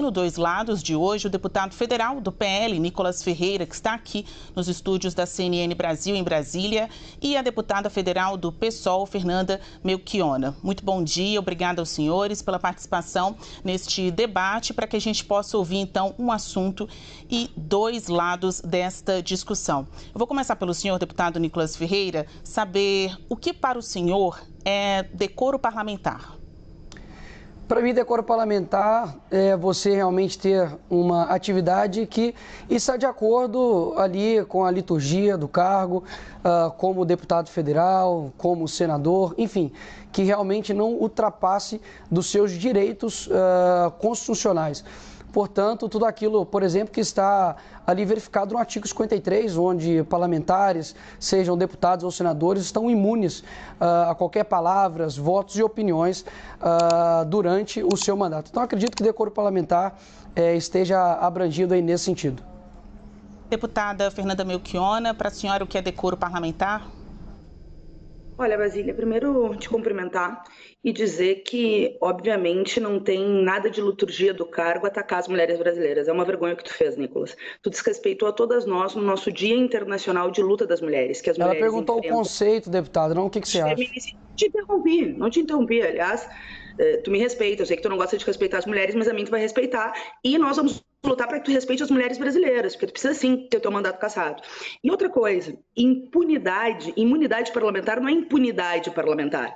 No Dois Lados de hoje, o deputado federal do PL, Nicolas Ferreira, que está aqui nos estúdios da CNN Brasil, em Brasília, e a deputada federal do PSOL, Fernanda Melchiona. Muito bom dia, obrigada aos senhores pela participação neste debate, para que a gente possa ouvir, então, um assunto e dois lados desta discussão. Eu vou começar pelo senhor, deputado Nicolas Ferreira, saber o que para o senhor é decoro parlamentar. Para mim, decoro parlamentar é você realmente ter uma atividade que está de acordo ali com a liturgia do cargo, como deputado federal, como senador, enfim, que realmente não ultrapasse dos seus direitos constitucionais. Portanto, tudo aquilo, por exemplo, que está ali verificado no artigo 53, onde parlamentares, sejam deputados ou senadores, estão imunes a qualquer palavras, votos e opiniões durante o seu mandato. Então, acredito que o decoro parlamentar esteja abrangido aí nesse sentido. Deputada Fernanda Melchiona, para a senhora o que é decoro parlamentar? Olha, Basília, primeiro te cumprimentar e dizer que, obviamente, não tem nada de liturgia do cargo atacar as mulheres brasileiras. É uma vergonha o que tu fez, Nicolas. Tu desrespeitou a todas nós no nosso Dia Internacional de Luta das Mulheres. Que as mulheres perguntou enfrentam. O conceito, deputada, não o que você acha? Não te interrompi, aliás. Tu me respeita, eu sei que tu não gosta de respeitar as mulheres, mas a mim tu vai respeitar. E nós vamos lutar para que tu respeite as mulheres brasileiras, porque tu precisa sim ter o teu mandato cassado. E outra coisa, imunidade parlamentar não é impunidade parlamentar.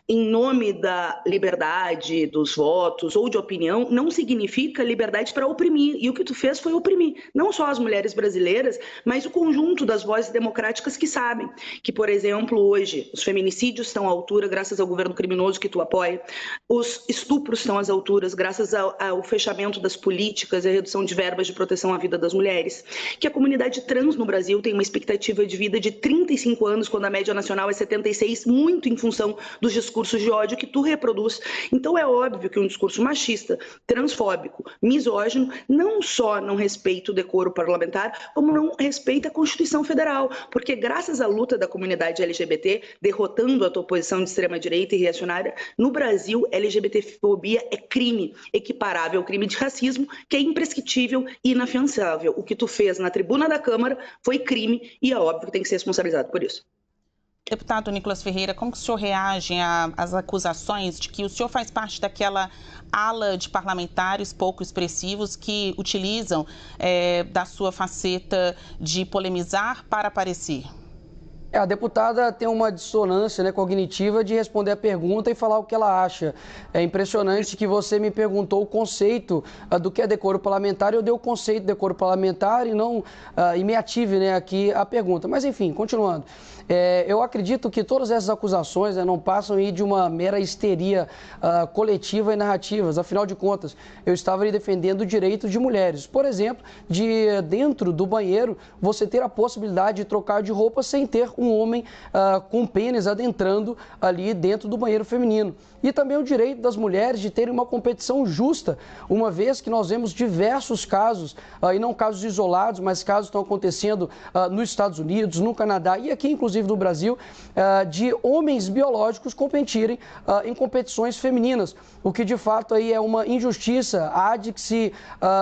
Em nome da liberdade, dos votos ou de opinião, não significa liberdade para oprimir. E o que tu fez foi oprimir, não só as mulheres brasileiras, mas o conjunto das vozes democráticas que sabem que, por exemplo, hoje, os feminicídios estão à altura graças ao governo criminoso que tu apoia, os estupros estão às alturas graças ao fechamento das políticas e a redução de verbas de proteção à vida das mulheres, que a comunidade trans no Brasil tem uma expectativa de vida de 35 anos, quando a média nacional é 76, muito em função dos discursos de ódio que tu reproduz. Então é óbvio que um discurso machista, transfóbico, misógino, não só não respeita o decoro parlamentar, como não respeita a Constituição Federal, porque graças à luta da comunidade LGBT, derrotando a tua posição de extrema-direita e reacionária, no Brasil, LGBTfobia é crime equiparável ao crime de racismo, que é imprescritível e inafiançável. O que tu fez na tribuna da Câmara foi crime e é óbvio que tem que ser responsabilizado por isso. Deputado Nicolas Ferreira, como que o senhor reage às acusações de que o senhor faz parte daquela ala de parlamentares pouco expressivos que utilizam da sua faceta de polemizar para aparecer? A deputada tem uma dissonância cognitiva de responder a pergunta e falar o que ela acha. É impressionante que você me perguntou o conceito do que é decoro parlamentar e eu dei o conceito de decoro parlamentar e me ative aqui a pergunta. Mas enfim, continuando. Eu acredito que todas essas acusações não passam aí de uma mera histeria coletiva e narrativas. Afinal de contas, eu estava ali defendendo o direito de mulheres. Por exemplo, de dentro do banheiro, você ter a possibilidade de trocar de roupa sem ter um homem com pênis adentrando ali dentro do banheiro feminino. E também o direito das mulheres de terem uma competição justa, uma vez que nós vemos diversos casos, e não casos isolados, mas casos que estão acontecendo nos Estados Unidos, no Canadá e aqui, inclusive no Brasil, de homens biológicos competirem em competições femininas, o que de fato aí é uma injustiça. Há de se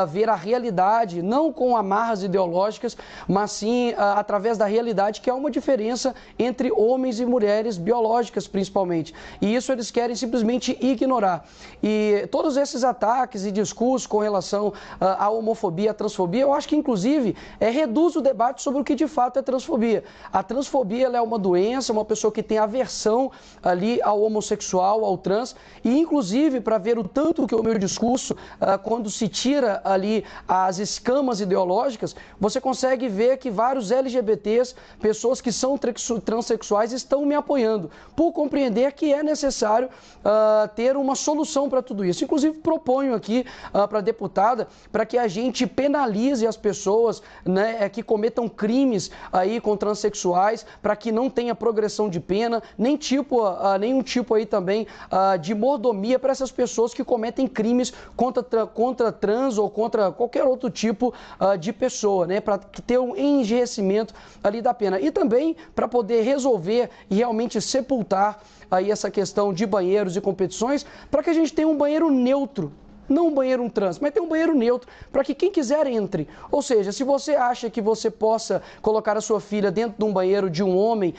ver a realidade, não com amarras ideológicas, mas sim através da realidade, que há uma diferença entre homens e mulheres biológicas, principalmente. E isso eles querem simplesmente ignorar. E todos esses ataques e discursos com relação à homofobia, à transfobia, eu acho que, inclusive, reduz o debate sobre o que de fato é transfobia. A transfobia ela é uma doença, uma pessoa que tem aversão ali ao homossexual, ao trans, e, inclusive, para ver o tanto que o meu discurso, quando se tira ali as escamas ideológicas, você consegue ver que vários LGBTs, pessoas que são transexuais, estão me apoiando, por compreender que é necessário ter uma solução para tudo isso. Inclusive, proponho aqui para a deputada para que a gente penalize as pessoas que cometam crimes aí com transexuais, para que não tenha progressão de pena, nenhum tipo aí também de mordomia para essas pessoas que cometem crimes contra trans ou contra qualquer outro tipo de pessoa, para ter um enrijecimento ali da pena. E também para poder resolver e realmente sepultar aí essa questão de banheiros e competições, para que a gente tenha um banheiro neutro não um banheiro trans, mas tem um banheiro neutro, para que quem quiser entre. Ou seja, se você acha que você possa colocar a sua filha dentro de um banheiro de um homem,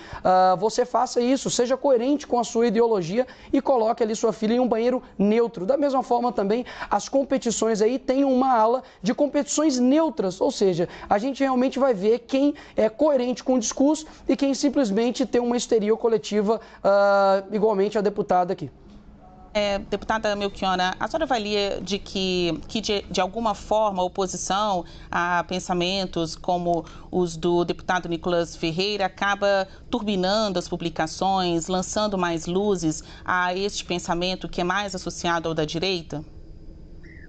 você faça isso, seja coerente com a sua ideologia e coloque ali sua filha em um banheiro neutro. Da mesma forma também, as competições aí têm uma ala de competições neutras, ou seja, a gente realmente vai ver quem é coerente com o discurso e quem simplesmente tem uma histeria coletiva, igualmente a deputada aqui. Deputada Melchiona, a senhora avalia de alguma forma a oposição a pensamentos como os do deputado Nicolas Ferreira acaba turbinando as publicações, lançando mais luzes a este pensamento que é mais associado ao da direita?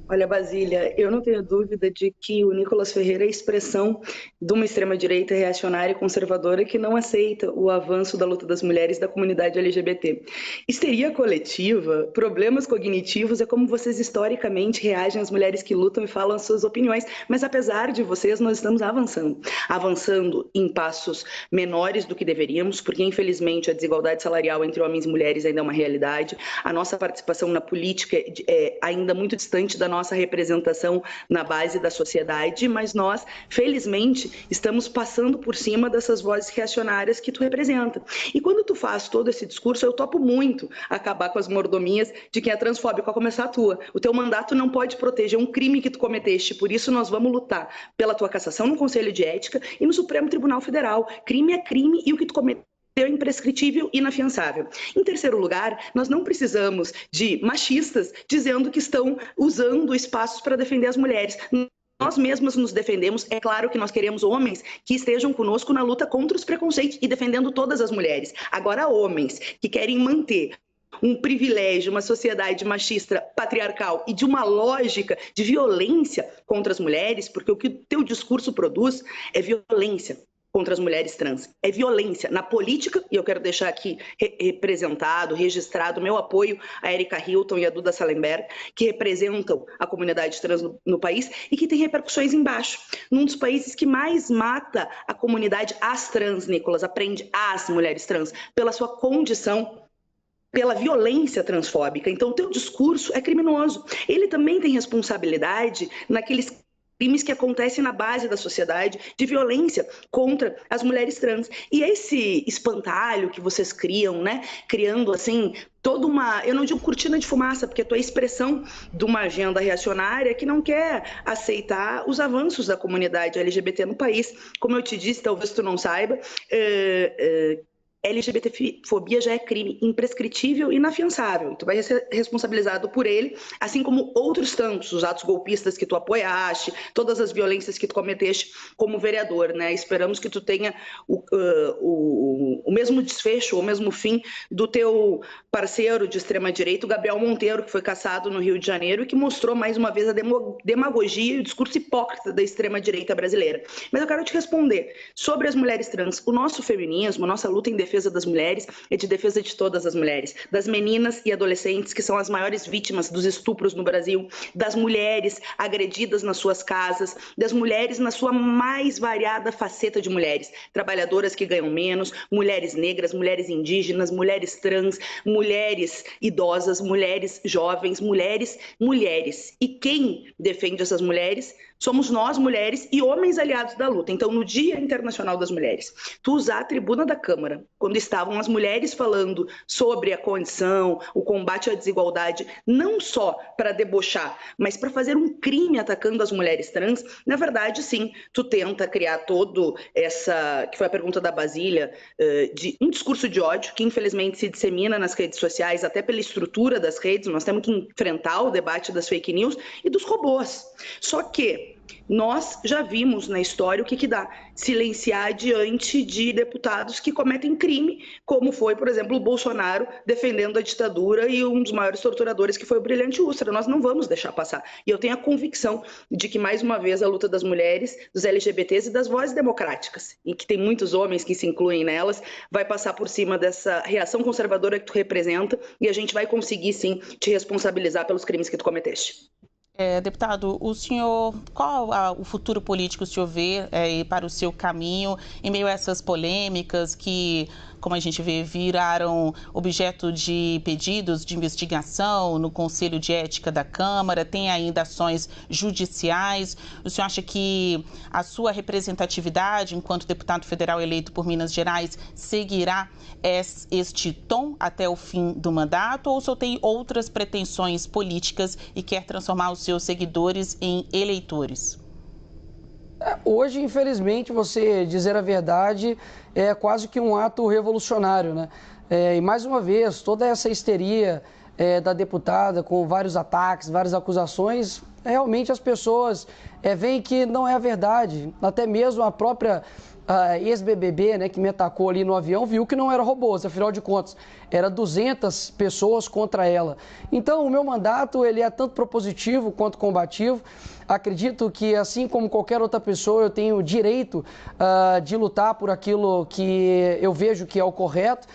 Olha, Basília, eu não tenho dúvida de que o Nicolas Ferreira é a expressão de uma extrema-direita reacionária e conservadora que não aceita o avanço da luta das mulheres da comunidade LGBT. Histeria coletiva, problemas cognitivos, é como vocês historicamente reagem às mulheres que lutam e falam as suas opiniões, mas apesar de vocês, nós estamos avançando em passos menores do que deveríamos, porque infelizmente a desigualdade salarial entre homens e mulheres ainda é uma realidade, a nossa participação na política é ainda muito distante da nossa representação na base da sociedade, mas nós, felizmente, estamos passando por cima dessas vozes reacionárias que tu representa. E quando tu faz todo esse discurso, eu topo muito acabar com as mordomias de quem é transfóbico, a começar a tua. O teu mandato não pode proteger um crime que tu cometeste, por isso nós vamos lutar pela tua cassação no Conselho de Ética e no Supremo Tribunal Federal. Crime é crime e o que tu cometeu é imprescritível e inafiançável. Em terceiro lugar, nós não precisamos de machistas dizendo que estão usando espaços para defender as mulheres. Nós mesmas nos defendemos, é claro que nós queremos homens que estejam conosco na luta contra os preconceitos e defendendo todas as mulheres. Agora, homens que querem manter um privilégio, uma sociedade machista, patriarcal e de uma lógica de violência contra as mulheres, porque o que o teu discurso produz é violência contra as mulheres trans. É violência na política, e eu quero deixar aqui registrado meu apoio a Erika Hilton e a Duda Salemberg, que representam a comunidade trans no país e que tem repercussões embaixo. Num dos países que mais mata a comunidade as trans, Nicolas, aprende as mulheres trans, pela sua condição, pela violência transfóbica. Então, o teu discurso é criminoso. Ele também tem responsabilidade naqueles crimes que acontecem na base da sociedade de violência contra as mulheres trans. E esse espantalho que vocês criam, né, criando assim toda uma, eu não digo cortina de fumaça, porque é a expressão de uma agenda reacionária que não quer aceitar os avanços da comunidade LGBT no país. Como eu te disse, talvez tu não saiba, LGBTfobia já é crime imprescritível e inafiançável. Tu vai ser responsabilizado por ele, assim como outros tantos, os atos golpistas que tu apoiaste, todas as violências que tu cometeste como vereador, né? Esperamos que tu tenha o mesmo desfecho, o mesmo fim do teu parceiro de extrema-direita, o Gabriel Monteiro, que foi cassado no Rio de Janeiro e que mostrou mais uma vez a demagogia e o discurso hipócrita da extrema-direita brasileira. Mas eu quero te responder sobre as mulheres trans. O nosso feminismo, a nossa luta em defesa das mulheres é de defesa de todas as mulheres, das meninas e adolescentes que são as maiores vítimas dos estupros no Brasil, das mulheres agredidas nas suas casas, das mulheres na sua mais variada faceta de mulheres, trabalhadoras que ganham menos, mulheres negras, mulheres indígenas, mulheres trans, mulheres idosas, mulheres jovens, mulheres. E quem defende essas mulheres somos nós, mulheres e homens aliados da luta. Então, no Dia Internacional das Mulheres, tu usar a tribuna da Câmara, quando estavam as mulheres falando sobre a condição, o combate à desigualdade, não só para debochar, mas para fazer um crime atacando as mulheres trans, na verdade, sim, tu tenta criar todo essa, que foi a pergunta da Basília, de um discurso de ódio que infelizmente se dissemina nas redes sociais, até pela estrutura das redes. Nós temos que enfrentar o debate das fake news e dos robôs. Só que nós já vimos na história o que dá silenciar diante de deputados que cometem crime, como foi, por exemplo, o Bolsonaro defendendo a ditadura e um dos maiores torturadores que foi o Brilhante Ustra. Nós não vamos deixar passar. E eu tenho a convicção de que, mais uma vez, a luta das mulheres, dos LGBTs e das vozes democráticas, e que tem muitos homens que se incluem nelas, vai passar por cima dessa reação conservadora que tu representa e a gente vai conseguir, sim, te responsabilizar pelos crimes que tu cometeste. Deputado, o senhor, qual o futuro político o senhor vê para o seu caminho em meio a essas polêmicas que como a gente vê, viraram objeto de pedidos de investigação no Conselho de Ética da Câmara, tem ainda ações judiciais. O senhor acha que a sua representatividade enquanto deputado federal eleito por Minas Gerais seguirá este tom até o fim do mandato, ou o senhor tem outras pretensões políticas e quer transformar os seus seguidores em eleitores? Hoje, infelizmente, você dizer a verdade é quase que um ato revolucionário, né? E mais uma vez, toda essa histeria da deputada com vários ataques, várias acusações, realmente as pessoas veem que não é a verdade. Até mesmo a própria ex-BBB, né, que me atacou ali no avião, viu que não era robôs, afinal de contas, era 200 pessoas contra ela. Então, o meu mandato, ele é tanto propositivo quanto combativo. Acredito que, assim como qualquer outra pessoa, eu tenho o direito de lutar por aquilo que eu vejo que é o correto.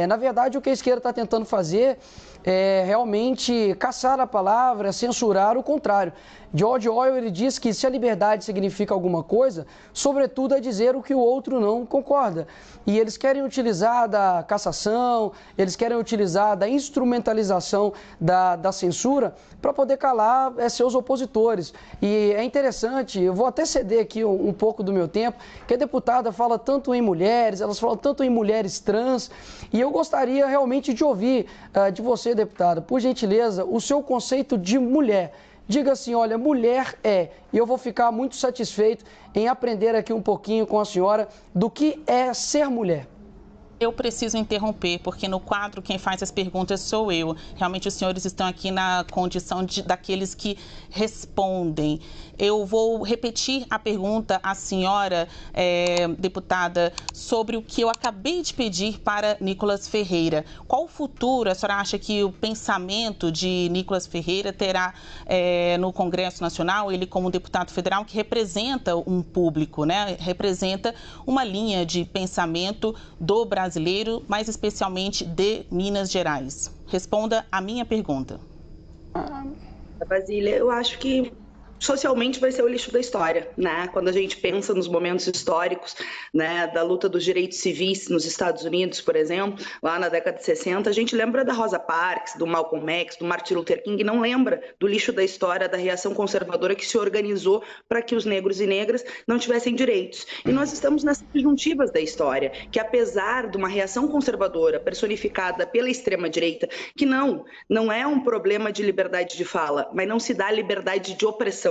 Na verdade, o que a esquerda está tentando fazer é realmente caçar a palavra, censurar o contrário. George Orwell, ele diz que se a liberdade significa alguma coisa, sobretudo é dizer o que o outro não concorda. E eles querem utilizar da cassação, eles querem utilizar da instrumentalização da censura para poder calar seus opositores. E é interessante, eu vou até ceder aqui um pouco do meu tempo, que a deputada fala tanto em mulheres, elas falam tanto em mulheres trans, e eu gostaria realmente de ouvir de você, deputada, por gentileza, o seu conceito de mulher. Diga assim, olha, mulher é, e eu vou ficar muito satisfeito em aprender aqui um pouquinho com a senhora do que é ser mulher. Eu preciso interromper, porque no quadro quem faz as perguntas sou eu. Realmente os senhores estão aqui na condição daqueles que respondem. Eu vou repetir a pergunta à senhora, deputada, sobre o que eu acabei de pedir para Nicolas Ferreira. Qual o futuro a senhora acha que o pensamento de Nicolas Ferreira terá no Congresso Nacional, ele como deputado federal que representa um público, né? Representa uma linha de pensamento do brasileiro, mais especialmente de Minas Gerais. Responda a minha pergunta. Basília, eu acho que socialmente vai ser o lixo da história, né? Quando a gente pensa nos momentos históricos, né, da luta dos direitos civis nos Estados Unidos, por exemplo, lá na década de 60, a gente lembra da Rosa Parks, do Malcolm X, do Martin Luther King, não lembra do lixo da história, da reação conservadora que se organizou para que os negros e negras não tivessem direitos. E nós estamos nas disjuntivas da história, que apesar de uma reação conservadora personificada pela extrema-direita, que não é um problema de liberdade de fala, mas não se dá liberdade de opressão.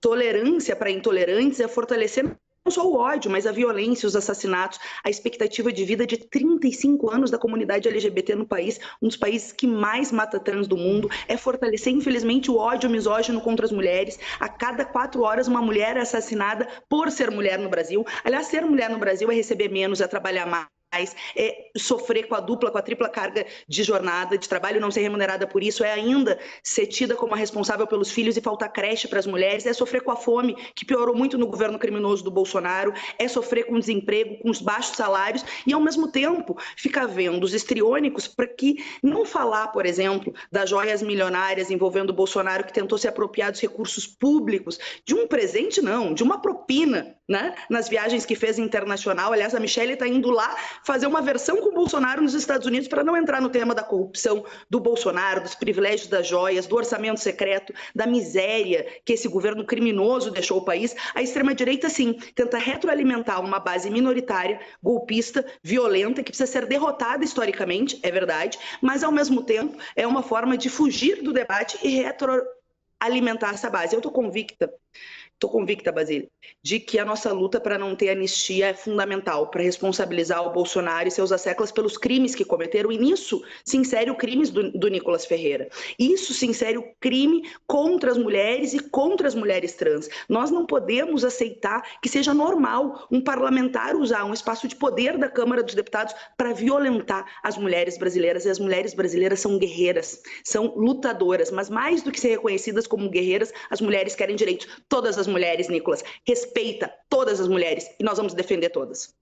Tolerância para intolerantes é fortalecer não só o ódio, mas a violência, os assassinatos, a expectativa de vida de 35 anos da comunidade LGBT no país, um dos países que mais mata trans do mundo, é fortalecer, infelizmente, o ódio misógino contra as mulheres. A cada 4 horas, uma mulher é assassinada por ser mulher no Brasil. Aliás, ser mulher no Brasil é receber menos, é trabalhar mais, é sofrer com a dupla, com a tripla carga de jornada, de trabalho, não ser remunerada por isso, é ainda ser tida como a responsável pelos filhos e faltar creche para as mulheres, é sofrer com a fome, que piorou muito no governo criminoso do Bolsonaro, é sofrer com o desemprego, com os baixos salários e, ao mesmo tempo, ficar vendo os histriônicos para que não falar, por exemplo, das joias milionárias envolvendo o Bolsonaro, que tentou se apropriar dos recursos públicos, de um presente não, de uma propina, né, nas viagens que fez internacional. Aliás, a Michelle está indo lá fazer uma versão com o Bolsonaro nos Estados Unidos para não entrar no tema da corrupção do Bolsonaro, dos privilégios das joias, do orçamento secreto, da miséria que esse governo criminoso deixou o país. A extrema-direita, sim, tenta retroalimentar uma base minoritária, golpista, violenta, que precisa ser derrotada historicamente, é verdade, mas ao mesmo tempo é uma forma de fugir do debate e retroalimentar essa base. Eu estou convicta, Basília, de que a nossa luta para não ter anistia é fundamental para responsabilizar o Bolsonaro e seus asseclas pelos crimes que cometeram, e nisso se insere o crime do Nicolas Ferreira. Isso se insere o crime contra as mulheres e contra as mulheres trans. Nós não podemos aceitar que seja normal um parlamentar usar um espaço de poder da Câmara dos Deputados para violentar as mulheres brasileiras. E as mulheres brasileiras são guerreiras, são lutadoras, mas mais do que ser reconhecidas como guerreiras, as mulheres querem direitos. Todas as mulheres, Nicolas, respeita todas as mulheres e nós vamos defender todas.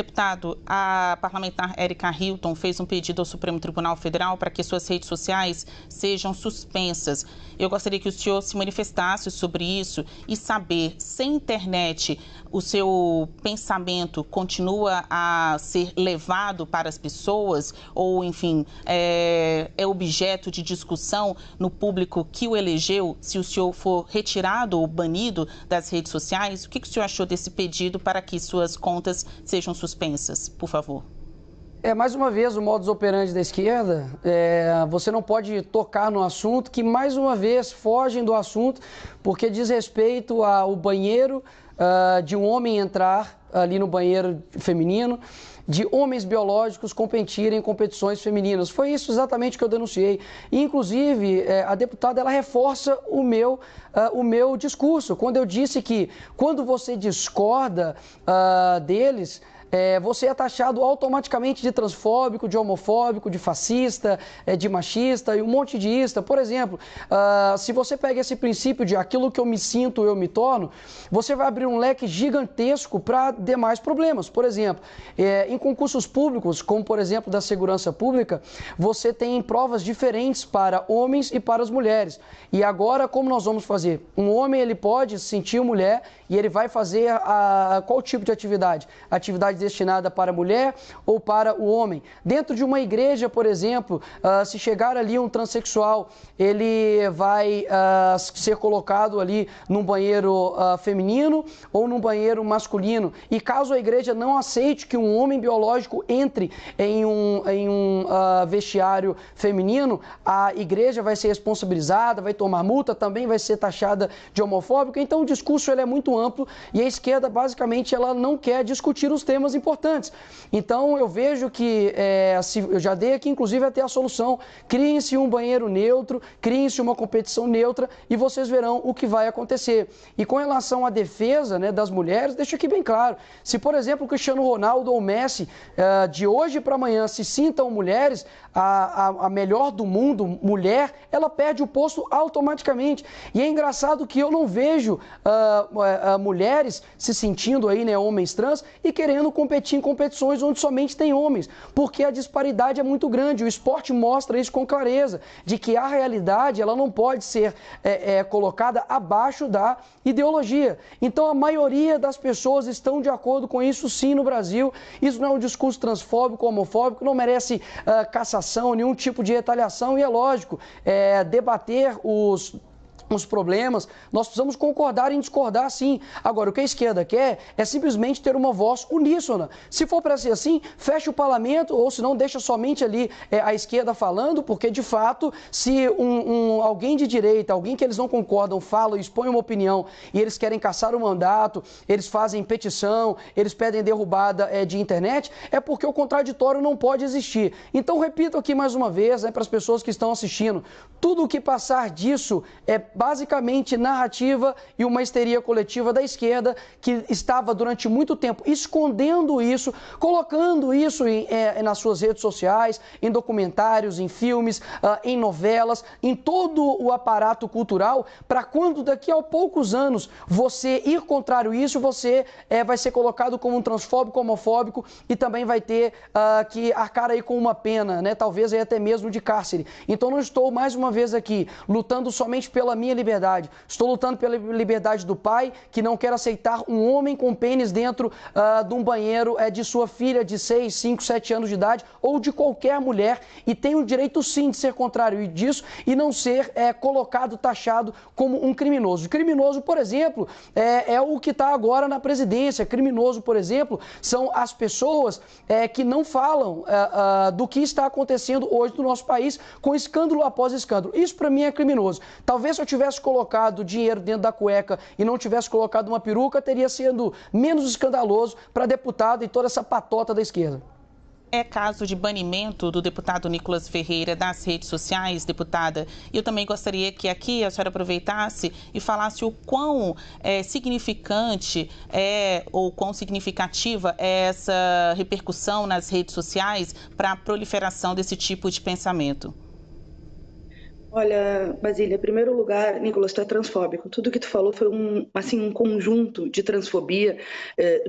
Deputado, a parlamentar Érica Hilton fez um pedido ao Supremo Tribunal Federal para que suas redes sociais sejam suspensas. Eu gostaria que o senhor se manifestasse sobre isso e saber, sem internet, o seu pensamento continua a ser levado para as pessoas ou, enfim, é objeto de discussão no público que o elegeu, se o senhor for retirado ou banido das redes sociais? O que o senhor achou desse pedido para que suas contas sejam suspensas, por favor? Mais uma vez, o modus operandi da esquerda, você não pode tocar no assunto, que mais uma vez fogem do assunto, porque diz respeito ao banheiro, de um homem entrar ali no banheiro feminino, de homens biológicos competirem em competições femininas. Foi isso exatamente que eu denunciei. E, inclusive, a deputada ela reforça o meu discurso, quando eu disse que quando você discorda deles, você é taxado automaticamente de transfóbico, de homofóbico, de fascista, de machista e um monte de ista. Por exemplo, se você pega esse princípio de aquilo que eu me sinto, eu me torno, você vai abrir um leque gigantesco para demais problemas. Por exemplo, em concursos públicos, como por exemplo da segurança pública, você tem provas diferentes para homens e para as mulheres. E agora, como nós vamos fazer? Um homem ele pode se sentir mulher e ele vai fazer qual tipo de atividade? Atividade destinada para a mulher ou para o homem. Dentro de uma igreja, por exemplo, se chegar ali um transexual, ele vai ser colocado ali num banheiro feminino ou num banheiro masculino. E caso a igreja não aceite que um homem biológico entre em um vestiário feminino, a igreja vai ser responsabilizada, vai tomar multa, também vai ser taxada de homofóbica. Então o discurso ele é muito amplo e a esquerda basicamente ela não quer discutir os temas importantes. Então eu vejo que, eu já dei aqui inclusive até a solução, criem-se um banheiro neutro, criem-se uma competição neutra e vocês verão o que vai acontecer. E com relação à defesa, né, das mulheres, deixa aqui bem claro, se por exemplo o Cristiano Ronaldo ou o Messi de hoje para amanhã se sintam mulheres, a melhor do mundo, mulher, ela perde o posto automaticamente. E é engraçado que eu não vejo mulheres se sentindo aí, né, homens trans e querendo competir em competições onde somente tem homens, porque a disparidade é muito grande. O esporte mostra isso com clareza, de que a realidade ela não pode ser colocada abaixo da ideologia. Então a maioria das pessoas estão de acordo com isso sim no Brasil. Isso não é um discurso transfóbico, homofóbico, não merece cassação, nenhum tipo de retaliação e é lógico, debater os problemas, nós precisamos concordar em discordar sim. Agora, o que a esquerda quer é simplesmente ter uma voz uníssona. Se for para ser assim, fecha o parlamento ou se não, deixa somente ali a esquerda falando, porque de fato, se alguém de direita, alguém que eles não concordam, fala, expõe uma opinião e eles querem caçar o mandato, eles fazem petição, eles pedem derrubada de internet, é porque o contraditório não pode existir. Então, repito aqui mais uma vez, para as pessoas que estão assistindo, tudo o que passar disso é basicamente narrativa e uma histeria coletiva da esquerda que estava durante muito tempo escondendo isso, colocando isso nas suas redes sociais, em documentários, em filmes, em novelas, em todo o aparato cultural, para quando daqui a poucos anos você ir contrário isso, você vai ser colocado como um transfóbico, homofóbico e também vai ter que arcar aí com uma pena, né? Talvez aí até mesmo de cárcere. Então não estou mais uma vez aqui lutando somente pela minha liberdade. Estou lutando pela liberdade do pai que não quer aceitar um homem com pênis dentro de um banheiro de sua filha de 6, 5, 7 anos de idade ou de qualquer mulher e tem o direito sim de ser contrário disso e não ser colocado, taxado como um criminoso. Criminoso, por exemplo, é o que está agora na presidência. Criminoso, por exemplo, são as pessoas que não falam do que está acontecendo hoje no nosso país com escândalo após escândalo. Isso para mim é criminoso. Talvez se eu tivesse colocado dinheiro dentro da cueca e não tivesse colocado uma peruca, teria sido menos escandaloso para deputado e toda essa patota da esquerda. É caso de banimento do deputado Nicolas Ferreira das redes sociais, deputada. Eu também gostaria que aqui a senhora aproveitasse e falasse o quão significante ou quão significativa é essa repercussão nas redes sociais para a proliferação desse tipo de pensamento. Olha, Basília, em primeiro lugar, Nicolas, tu é transfóbico. Tudo que tu falou foi um conjunto de transfobia.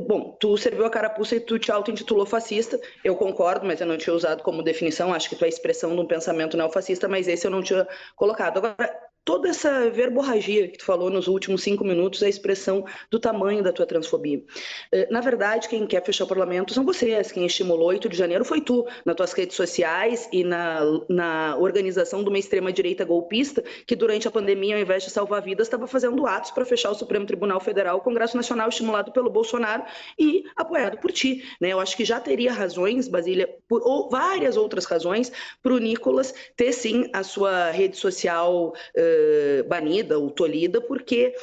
Bom, tu serviu a carapuça e tu te auto-intitulou fascista. Eu concordo, mas eu não tinha usado como definição. Acho que tu é a expressão de um pensamento neofascista, mas esse eu não tinha colocado. Agora, toda essa verborragia que tu falou nos últimos 5 minutos é a expressão do tamanho da tua transfobia. Na verdade, quem quer fechar o parlamento são vocês. Quem estimulou 8 de janeiro foi tu, nas tuas redes sociais e na organização de uma extrema-direita golpista que, durante a pandemia, ao invés de salvar vidas, estava fazendo atos para fechar o Supremo Tribunal Federal, o Congresso Nacional, estimulado pelo Bolsonaro e apoiado por ti. Eu acho que já teria razões, Basília, ou várias outras razões, para o Nicolas ter, sim, a sua rede social banida ou tolhida, porque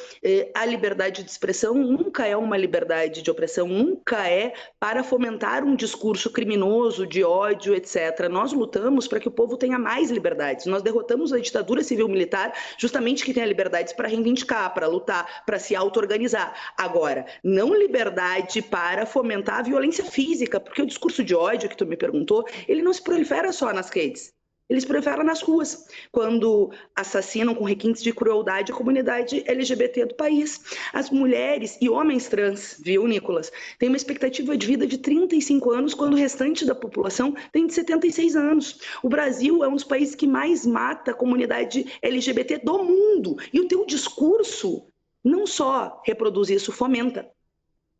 a liberdade de expressão nunca é uma liberdade de opressão, nunca é para fomentar um discurso criminoso, de ódio, etc. Nós lutamos para que o povo tenha mais liberdades. Nós derrotamos a ditadura civil-militar justamente que tenha liberdades para reivindicar, para lutar, para se auto-organizar. Agora, não liberdade para fomentar a violência física, porque o discurso de ódio que tu me perguntou, ele não se prolifera só nas redes. Eles preferem nas ruas, quando assassinam com requintes de crueldade a comunidade LGBT do país. As mulheres e homens trans, viu, Nicolas, têm uma expectativa de vida de 35 anos, quando o restante da população tem de 76 anos. O Brasil é um dos países que mais mata a comunidade LGBT do mundo. E o teu discurso não só reproduz isso, fomenta.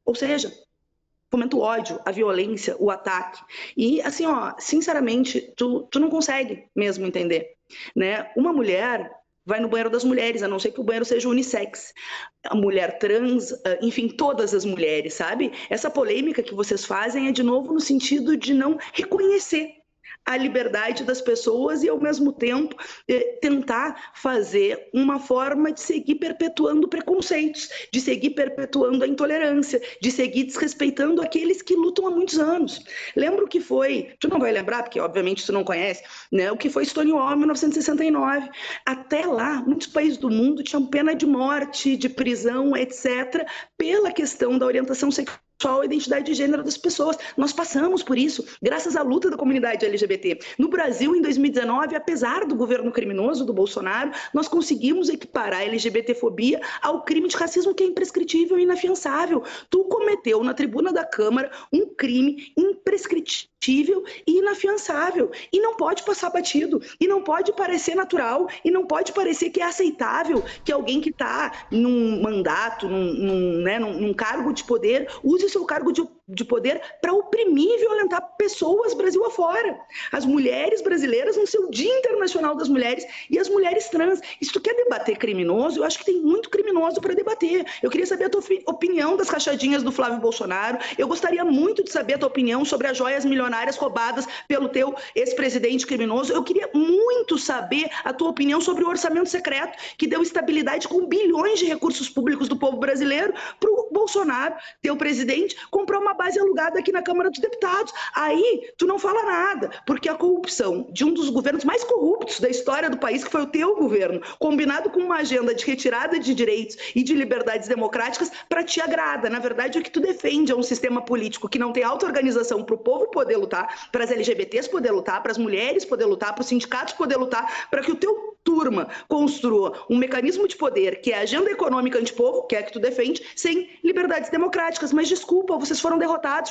Ou seja, fomenta o ódio, a violência, o ataque. E, assim, sinceramente, tu não consegue mesmo entender, né? Uma mulher vai no banheiro das mulheres, a não ser que o banheiro seja unissex. A mulher trans, enfim, todas as mulheres, sabe? Essa polêmica que vocês fazem é, de novo, no sentido de não reconhecer a liberdade das pessoas e, ao mesmo tempo, tentar fazer uma forma de seguir perpetuando preconceitos, de seguir perpetuando a intolerância, de seguir desrespeitando aqueles que lutam há muitos anos. Lembra o que foi, tu não vai lembrar, porque obviamente tu não conhece, né, o que foi Stonewall em 1969. Até lá, muitos países do mundo tinham pena de morte, de prisão, etc., pela questão da orientação sexual, a identidade de gênero das pessoas. Nós passamos por isso, graças à luta da comunidade LGBT. No Brasil, em 2019, apesar do governo criminoso do Bolsonaro, nós conseguimos equiparar a LGBTfobia ao crime de racismo, que é imprescritível e inafiançável. Tu cometeu na tribuna da Câmara um crime imprescritível e inafiançável. E não pode passar batido. E não pode parecer natural. E não pode parecer que é aceitável que alguém que está num mandato, num cargo de poder, use seu cargo de poder para oprimir e violentar pessoas Brasil afora. As mulheres brasileiras no seu Dia Internacional das Mulheres e as mulheres trans. E se tu quer debater criminoso, eu acho que tem muito criminoso para debater. Eu queria saber a tua opinião das rachadinhas do Flávio Bolsonaro. Eu gostaria muito de saber a tua opinião sobre as joias milionárias roubadas pelo teu ex-presidente criminoso. Eu queria muito saber a tua opinião sobre o orçamento secreto, que deu estabilidade com bilhões de recursos públicos do povo brasileiro para o Bolsonaro, teu presidente, comprar uma base alugada aqui na Câmara dos Deputados. Aí tu não fala nada, porque a corrupção de um dos governos mais corruptos da história do país, que foi o teu governo, combinado com uma agenda de retirada de direitos e de liberdades democráticas, para ti agrada. Na verdade, o que tu defende é um sistema político que não tem auto-organização para o povo poder lutar, para as LGBTs poder lutar, para as mulheres poder lutar, para os sindicatos poder lutar, para que o teu turma construa um mecanismo de poder, que é a agenda econômica antipovo, que é a que tu defende, sem liberdades democráticas. Mas desculpa, vocês foram derrotados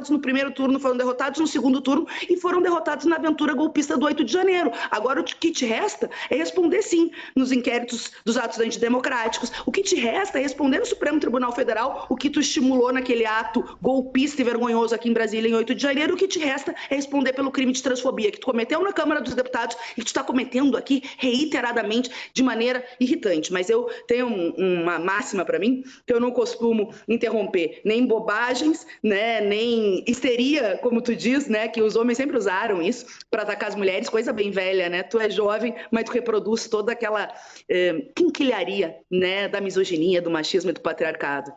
no primeiro turno, foram derrotados no segundo turno e foram derrotados na aventura golpista do 8 de janeiro. Agora o que te resta é responder, sim, nos inquéritos dos atos antidemocráticos. O que te resta é responder no Supremo Tribunal Federal o que tu estimulou naquele ato golpista e vergonhoso aqui em Brasília em 8 de janeiro. O que te resta é responder pelo crime de transfobia que tu cometeu na Câmara dos Deputados e que tu está cometendo aqui reiteradamente de maneira irritante. Mas eu tenho uma máxima para mim, que eu não costumo interromper nem bobagens, né, nem histeria, como tu diz, né, que os homens sempre usaram isso para atacar as mulheres, coisa bem velha, né? Tu é jovem, mas tu reproduz toda aquela quinquilharia, né, da misoginia, do machismo e do patriarcado.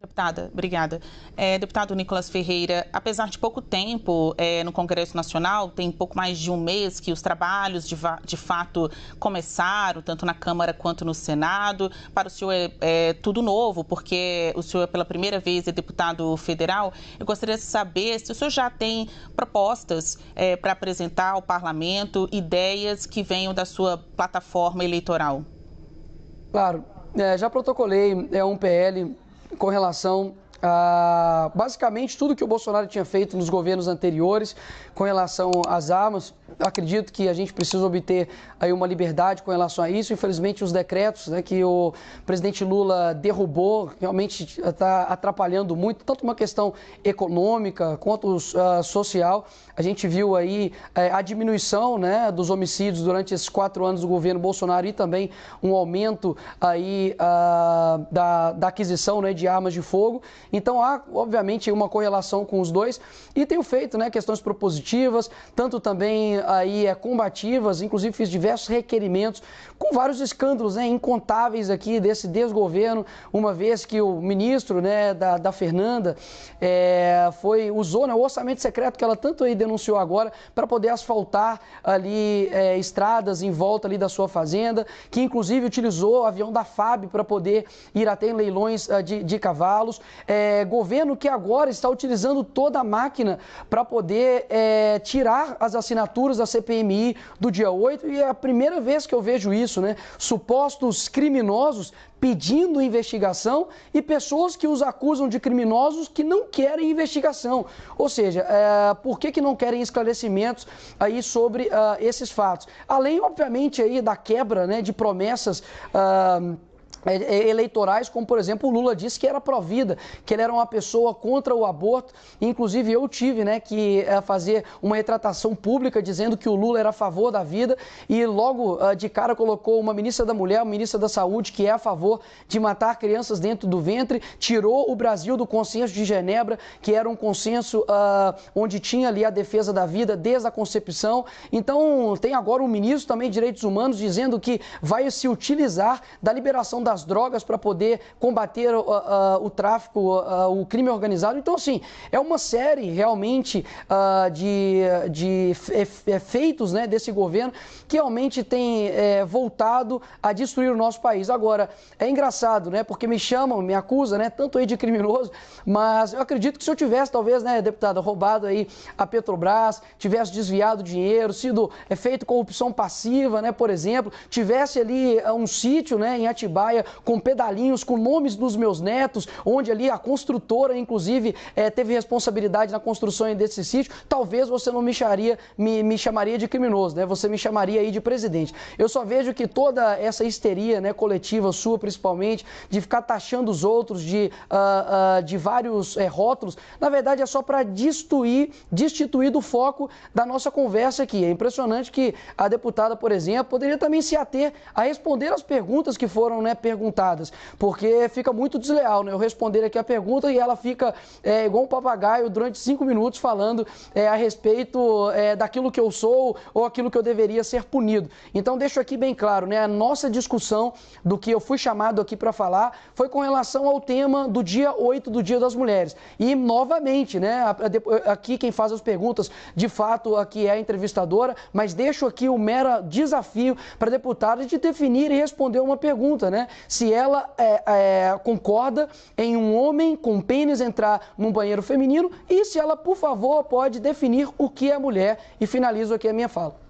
Deputada, obrigada. Deputado Nicolas Ferreira, apesar de pouco tempo no Congresso Nacional, tem pouco mais de um mês que os trabalhos de fato começaram, tanto na Câmara quanto no Senado. Para o senhor é tudo novo, porque o senhor pela primeira vez é deputado federal. Eu gostaria de saber se o senhor já tem propostas para apresentar ao parlamento, ideias que venham da sua plataforma eleitoral. Claro, já protocolei um PL com relação a basicamente tudo que o Bolsonaro tinha feito nos governos anteriores com relação às armas. Acredito que a gente precisa obter aí uma liberdade com relação a isso. Infelizmente, os decretos, né, que o presidente Lula derrubou realmente está atrapalhando muito, tanto uma questão econômica quanto social. A gente viu aí a diminuição, né, dos homicídios durante esses 4 anos do governo Bolsonaro e também um aumento aí da aquisição, né, de armas de fogo. Então há, obviamente, uma correlação com os dois e tenho feito, né, questões propositivas, tanto também aí combativas, inclusive fiz diversos requerimentos com vários escândalos, né, incontáveis aqui desse desgoverno, uma vez que o ministro, né, da Fernanda usou, né, o orçamento secreto que ela tanto aí denunciou agora para poder asfaltar ali estradas em volta ali da sua fazenda, que inclusive utilizou o avião da FAB para poder ir até em leilões de cavalos. Governo que agora está utilizando toda a máquina para poder tirar as assinaturas da CPMI do dia 8, e é a primeira vez que eu vejo isso, né? Supostos criminosos pedindo investigação e pessoas que os acusam de criminosos que não querem investigação. Ou seja, por que não querem esclarecimentos aí sobre esses fatos? Além, obviamente, aí da quebra, né, de promessas eleitorais, como por exemplo o Lula disse que era pró-vida, que ele era uma pessoa contra o aborto. Inclusive eu tive, né, que fazer uma retratação pública dizendo que o Lula era a favor da vida e logo de cara colocou uma ministra da Mulher, uma ministra da Saúde que é a favor de matar crianças dentro do ventre, tirou o Brasil do consenso de Genebra, que era um consenso onde tinha ali a defesa da vida desde a concepção. Então tem agora um ministro também de Direitos Humanos dizendo que vai se utilizar da liberação das drogas para poder combater o tráfico, o crime organizado. Então, assim, é uma série realmente de efeitos, né, desse governo que realmente tem voltado a destruir o nosso país. Agora, é engraçado, né, porque me chamam, me acusam, né, tanto aí de criminoso, mas eu acredito que se eu tivesse, talvez, né, deputada, roubado aí a Petrobras, tivesse desviado dinheiro, sido feito corrupção passiva, né, por exemplo, tivesse ali um sítio, né, em Atibaia, com pedalinhos, com nomes dos meus netos, onde ali a construtora, inclusive, teve responsabilidade na construção desse sítio, talvez você não me chamaria de criminoso, né? Você me chamaria aí de presidente. Eu só vejo que toda essa histeria, né, coletiva sua, principalmente, de ficar taxando os outros de vários rótulos, na verdade é só para destituir do foco da nossa conversa aqui. É impressionante que a deputada, por exemplo, poderia também se ater a responder as perguntas que foram, né, perguntadas, porque fica muito desleal, né, eu responder aqui a pergunta e ela fica igual um papagaio durante 5 minutos falando a respeito daquilo que eu sou ou aquilo que eu deveria ser punido. Então deixo aqui bem claro, né, a nossa discussão do que eu fui chamado aqui para falar foi com relação ao tema do dia 8 do Dia das Mulheres. E novamente, né, aqui quem faz as perguntas de fato aqui é a entrevistadora, mas deixo aqui o mero desafio para a deputada de definir e responder uma pergunta, né? Se ela concorda em um homem com pênis entrar num banheiro feminino e se ela, por favor, pode definir o que é mulher. E finalizo aqui a minha fala.